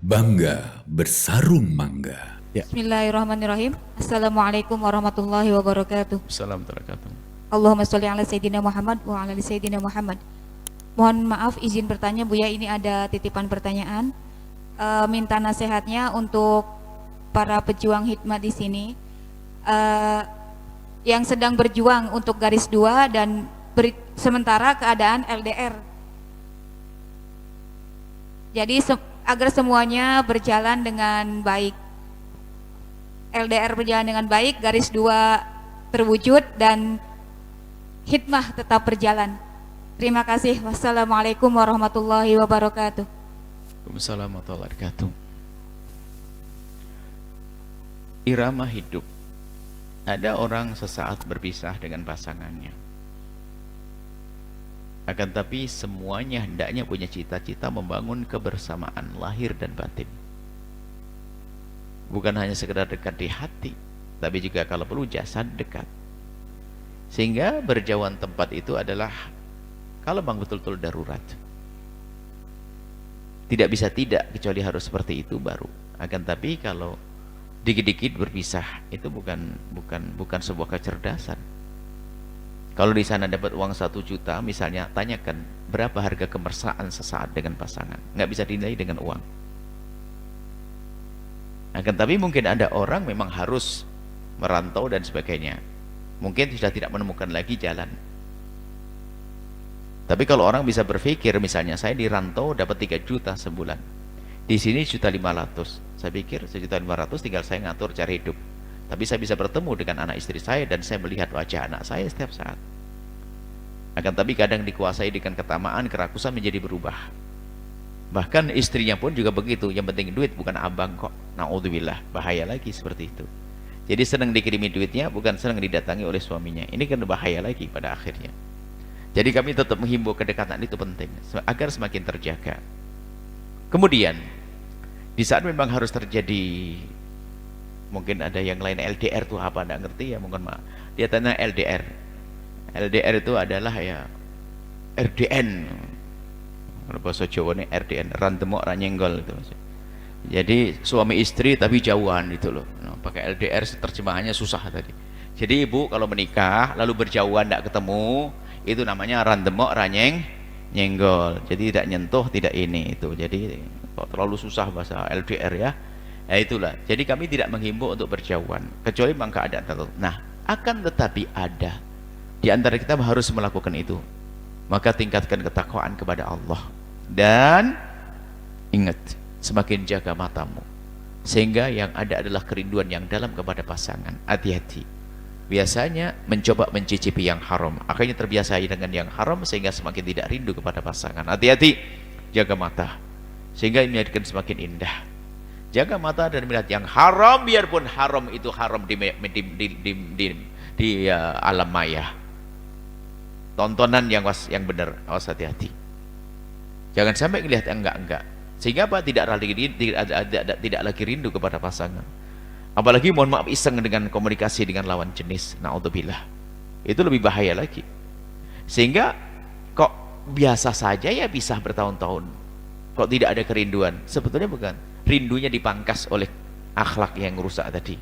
Bangga bersarung mangga. Ya. Bismillahirrahmanirrahim. Assalamualaikum warahmatullahi wabarakatuh. Assalamualaikum warahmatullahi wabarakatuh. Allahumma sholli ala Sayyidina Muhammad wa ala ali Sayyidina Muhammad. Mohon maaf izin bertanya Buya, ini ada titipan pertanyaan. Minta nasihatnya untuk para pejuang hikmat di sini yang sedang berjuang untuk garis 2 dan sementara keadaan LDR. Jadi agar semuanya berjalan dengan baik. LDR berjalan dengan baik, garis 2 terwujud dan hikmah tetap berjalan. Terima kasih. Wassalamualaikum warahmatullahi wabarakatuh. Waalaikumsalam warahmatullahi wabarakatuh. Irama hidup. Ada orang sesaat berpisah dengan pasangannya. Akan tapi semuanya hendaknya punya cita-cita membangun kebersamaan lahir dan batin. Bukan hanya sekedar dekat di hati, tapi juga kalau perlu jasad dekat. Sehingga berjauhan tempat itu adalah kalau memang betul-betul darurat. Tidak bisa tidak, kecuali harus seperti itu baru. Akan tapi kalau dikit-dikit berpisah, itu bukan sebuah kecerdasan. Kalau di sana dapat uang 1 juta, misalnya, tanyakan berapa harga kemesraan sesaat dengan pasangan. Nggak bisa dinilai dengan uang. Akan tapi mungkin ada orang memang harus merantau dan sebagainya. Mungkin sudah tidak menemukan lagi jalan. Tapi kalau orang bisa berpikir, misalnya saya di rantau dapat 3 juta sebulan, di sini 1.500.000, saya pikir 1.500.000 tinggal saya ngatur cari hidup. Tapi saya bisa bertemu dengan anak istri saya dan saya melihat wajah anak saya setiap saat. Akan tapi kadang dikuasai dengan ketamaan, kerakusan menjadi berubah. Bahkan istrinya pun juga begitu, yang penting duit, bukan abang kok. Na'udzubillah, bahaya lagi seperti itu. Jadi senang dikirimi duitnya, bukan senang didatangi oleh suaminya. Ini kan bahaya lagi pada akhirnya. Jadi kami tetap menghimbau kedekatan itu penting, agar semakin terjaga. Kemudian, di saat memang harus terjadi, mungkin ada yang lain, LDR itu apa, tidak ngerti ya, mungkin maaf. Dia tanya LDR. LDR itu adalah ya RDN. Kalau bahasa Jawa ini RDN, randemok ranyenggol itu. Jadi suami istri tapi jauhan itu loh. Nah, pakai LDR terjemahannya susah tadi. Jadi ibu kalau menikah lalu berjauhan tidak ketemu, itu namanya randemok ranyenggol. Jadi tidak nyentuh, tidak ini itu. Jadi kok terlalu susah bahasa LDR ya. Ya itulah. Jadi kami tidak menghimbau untuk berjauhan kecuali memang keadaan tertentu. Nah, akan tetapi ada di antara kita harus melakukan itu. Maka tingkatkan ketakwaan kepada Allah. Dan ingat, semakin jaga matamu, sehingga yang ada adalah kerinduan yang dalam kepada pasangan. Hati-hati. Biasanya mencoba mencicipi yang haram, akhirnya terbiasa dengan yang haram sehingga semakin tidak rindu kepada pasangan. Hati-hati, jaga mata sehingga ini menjadikan semakin indah. Jaga mata dan melihat yang haram, biarpun haram itu haram di alam maya. Tontonan yang benar, awas hati-hati. Jangan sampai melihat yang enggak. Sehingga apa? Tidak lagi rindu kepada pasangan. Apalagi mohon maaf iseng dengan komunikasi dengan lawan jenis. Na'udzubillah. Itu lebih bahaya lagi. Sehingga kok biasa saja ya bisa bertahun-tahun. Kok tidak ada kerinduan? Sebetulnya bukan. Rindunya dipangkas oleh akhlak yang rusak tadi.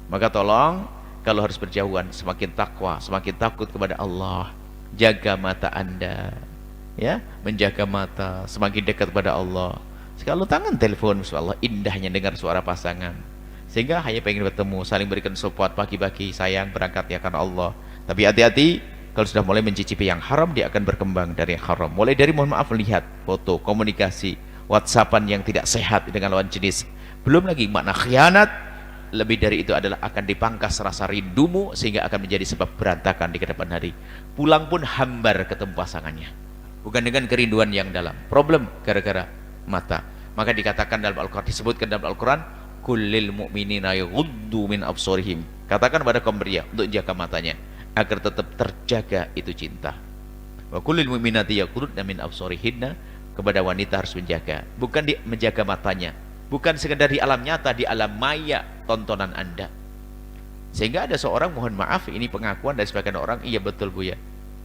Maka tolong kalau harus berjauhan, semakin takwa, semakin takut kepada Allah. Jaga mata Anda, ya, menjaga mata, semakin dekat kepada Allah. Kalau tangan telepon, Allah indahnya dengar suara pasangan, sehingga hanya pengen bertemu, saling berikan support pagi-pagi, sayang berangkat ya karena Allah. Tapi hati-hati, kalau sudah mulai mencicipi yang haram, dia akan berkembang dari yang haram. Mulai dari mohon maaf melihat foto, komunikasi, WhatsAppan yang tidak sehat dengan lawan jenis. Belum lagi makna khianat. Lebih dari itu adalah akan dipangkas rasa rindumu sehingga akan menjadi sebab berantakan di kedepan hari. Pulang pun hambar ketemu pasangannya, bukan dengan kerinduan yang dalam. Problem gara-gara mata. Maka dikatakan dalam Al-Quran, disebutkan dalam Al-Quran, kullil mu'minina yaghuddu min absarihim. Katakan kepada kaum pria untuk jaga matanya agar tetap terjaga itu cinta. Wa kullil mu'minati yaghuddna min absarihinna, kepada wanita harus menjaga, bukan menjaga matanya, bukan sekedar di alam nyata, di alam maya tontonan Anda. Sehingga ada seorang, mohon maaf, ini pengakuan dari sebagian orang, iya betul Bu ya.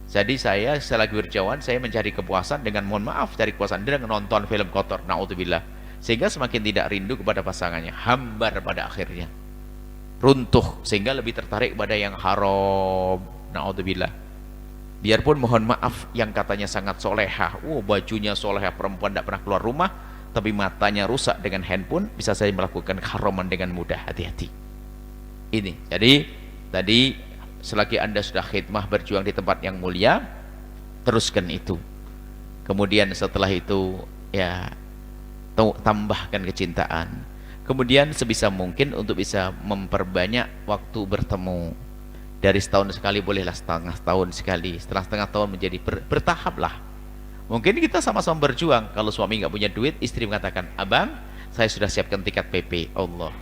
Jadi saya selagi berjauhan, saya mencari kepuasan dengan, mohon maaf, cari kepuasan dengan nonton film kotor. Na'udzubillah. sehingga semakin tidak rindu kepada pasangannya, hambar pada akhirnya, runtuh, sehingga lebih tertarik pada yang haram. Na'udzubillah. Biarpun mohon maaf yang katanya sangat solehah, bajunya solehah, perempuan tidak pernah keluar rumah, tapi matanya rusak dengan handphone, bisa saya melakukan haraman dengan mudah. Hati-hati. Ini jadi tadi, selagi Anda sudah khidmah berjuang di tempat yang mulia, teruskan itu. Kemudian setelah itu ya tambahkan kecintaan. Kemudian sebisa mungkin untuk bisa memperbanyak waktu bertemu. Dari setahun sekali bolehlah setengah tahun sekali, setelah setengah tahun menjadi bertahap lah. Mungkin kita sama-sama berjuang. Kalau suami nggak punya duit, istri mengatakan, abang saya sudah siapkan tiket PP. Allah,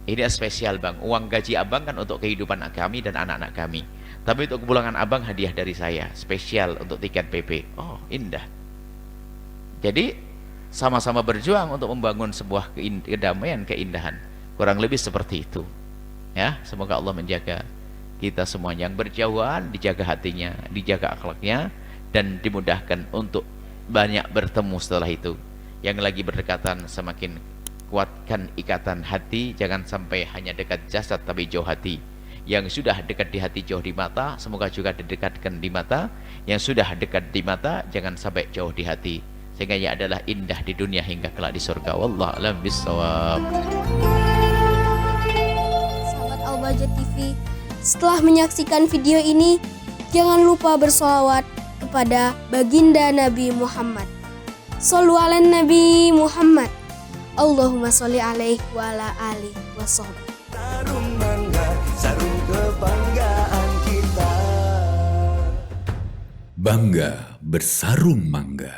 ini spesial bang, uang gaji abang kan untuk kehidupan kami dan anak-anak kami, tapi untuk kepulangan abang hadiah dari saya, spesial untuk tiket PP. Oh, indah. Jadi sama-sama berjuang untuk membangun sebuah kedamaian, keindahan. Kurang lebih seperti itu ya. Semoga Allah menjaga kita semua yang berjauhan, dijaga hatinya, dijaga akhlaknya, dan dimudahkan untuk banyak bertemu setelah itu. Yang lagi berdekatan semakin kuatkan ikatan hati, jangan sampai hanya dekat jasad tapi jauh hati. Yang sudah dekat di hati jauh di mata, semoga juga didekatkan di mata. Yang sudah dekat di mata jangan sampai jauh di hati, sehingga ia adalah indah di dunia hingga kelak di surga. Wallahu a'lam bishawab. Sahabat Al-Bahjah TV, setelah menyaksikan video ini, jangan lupa bersolawat kepada baginda Nabi Muhammad. Shollu ala Nabi Muhammad. Allahumma sholli alaihi wa ala alihi wa sahbihi. Sarung mangga, sarung kebanggaan kita. Bangga bersarung mangga.